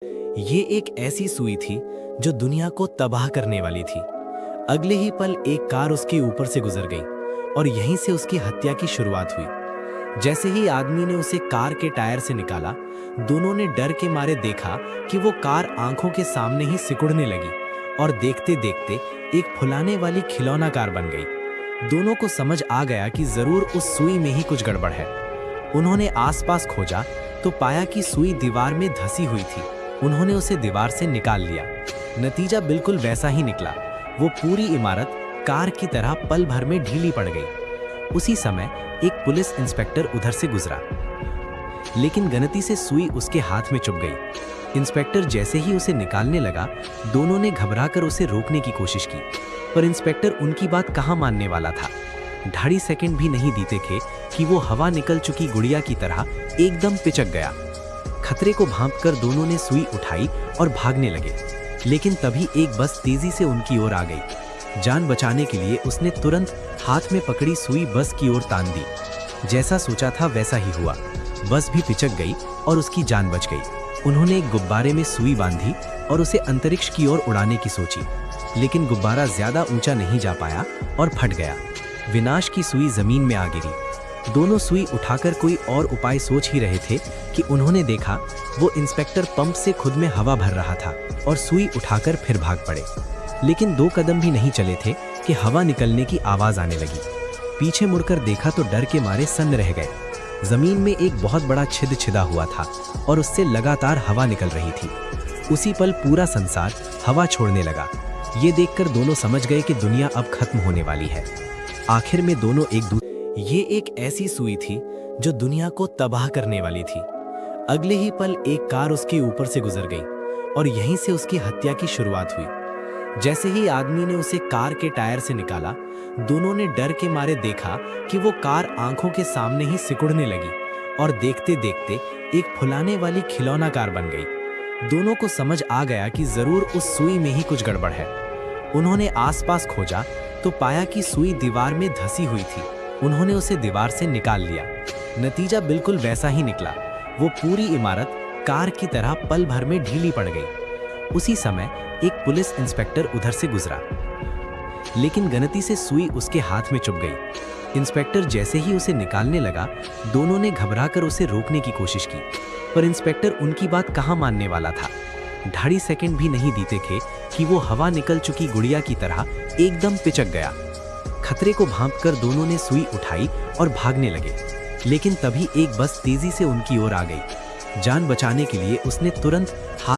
ये एक ऐसी सुई थी जो दुनिया को तबाह करने वाली थी। अगले ही पल एक कार उसके ऊपर से गुजर गई और यहीं से उसकी हत्या की शुरुआत हुई। जैसे ही आदमी ने उसे कार के टायर से निकाला, दोनों ने डर के मारे देखा कि वो कार आंखों के सामने ही सिकुड़ने लगी और देखते देखते एक फुलाने वाली खिलौना कार बन गई। दोनों को समझ आ गया कि जरूर उस सुई में ही कुछ गड़बड़ है। उन्होंने आसपास खोजा तो पाया कि सुई दीवार में धंसी हुई थी। उन्होंने उसे दीवार से निकाल लिया। नतीजा बिल्कुल वैसा ही निकला। वो पूरी इमारत कार की तरह पल भर में ढीली पड़ गई। उसी समय एक पुलिस इंस्पेक्टर उधर से गुजरा, लेकिन गलती से सुई उसके हाथ में चुभ गई। इंस्पेक्टर जैसे ही उसे निकालने लगा, दोनों ने घबराकर उसे रोकने की कोशिश की, पर इंस्पेक्टर उनकी बात कहाँ मानने वाला था। 2.5 सेकंड भी नहीं बीते थे कि वो हवा निकल चुकी गुड़िया की तरह एकदम पिचक गया। खतरे को भांपकर दोनों ने सुई उठाई और भागने लगे, लेकिन तभी एक बस तेजी से उनकी ओर आ गई। जान बचाने के लिए उसने तुरंत हाथ में पकड़ी सुई बस की ओर तान दी। जैसा सोचा था वैसा ही हुआ। बस भी पिचक गई और उसकी जान बच गई। उन्होंने एक गुब्बारे में सुई बांधी और उसे अंतरिक्ष की ओर उड़ाने की सोची, लेकिन गुब्बारा ज्यादा ऊंचा नहीं जा पाया और फट गया। विनाश की सुई जमीन में आ गिरी। दोनों सुई उठाकर कोई और उपाय सोच ही रहे थे कि उन्होंने देखा वो इंस्पेक्टर पंप से खुद में हवा भर रहा था और सुई उठाकर फिर भाग पड़े। लेकिन 2 कदम भी नहीं चले थे कि हवा निकलने की आवाज आने लगी। पीछे मुड़कर देखा तो डर के मारे सन्न रह गए। जमीन में एक बहुत बड़ा छिद छिदा हुआ था और उससे लगातार हवा निकल रही थी। उसी पल पूरा संसार हवा छोड़ने लगा। ये देखकर दोनों समझ गए कि दुनिया अब खत्म होने वाली है। आखिर में दोनों ये एक ऐसी सुई थी जो दुनिया को तबाह करने वाली थी। अगले ही पल एक कार उसके ऊपर से गुजर गई और यहीं से उसकी हत्या की शुरुआत हुई। जैसे ही आदमी ने उसे कार के टायर से निकाला, दोनों ने डर के मारे देखा कि वो कार आंखों के सामने ही सिकुड़ने लगी और देखते देखते एक फुलाने वाली खिलौना कार बन गई। दोनों को समझ आ गया कि जरूर उस सुई में ही कुछ गड़बड़ है। उन्होंने आसपास खोजा तो पाया कि सुई दीवार में धंसी हुई थी। उन्होंने उसे दीवार से निकाल लिया। नतीजा बिल्कुल वैसा ही निकला। वो पूरी इमारत कार की तरह पल भर में ढीली पड़ गई। उसी समय एक पुलिस इंस्पेक्टर उधर से गुजरा, लेकिन गलती से सुई उसके हाथ में चुभ गई। इंस्पेक्टर जैसे ही उसे निकालने लगा, दोनों ने घबराकर उसे रोकने की कोशिश की, पर इंस्पेक्टर उनकी बात कहाँ मानने वाला था। 2.5 सेकंड भी नहीं बीते थे कि वो हवा निकल चुकी गुड़िया की तरह एकदम पिचक गया। खतरे को भांपकर दोनों ने सुई उठाई और भागने लगे, लेकिन तभी एक बस तेजी से उनकी ओर आ गई। जान बचाने के लिए उसने तुरंत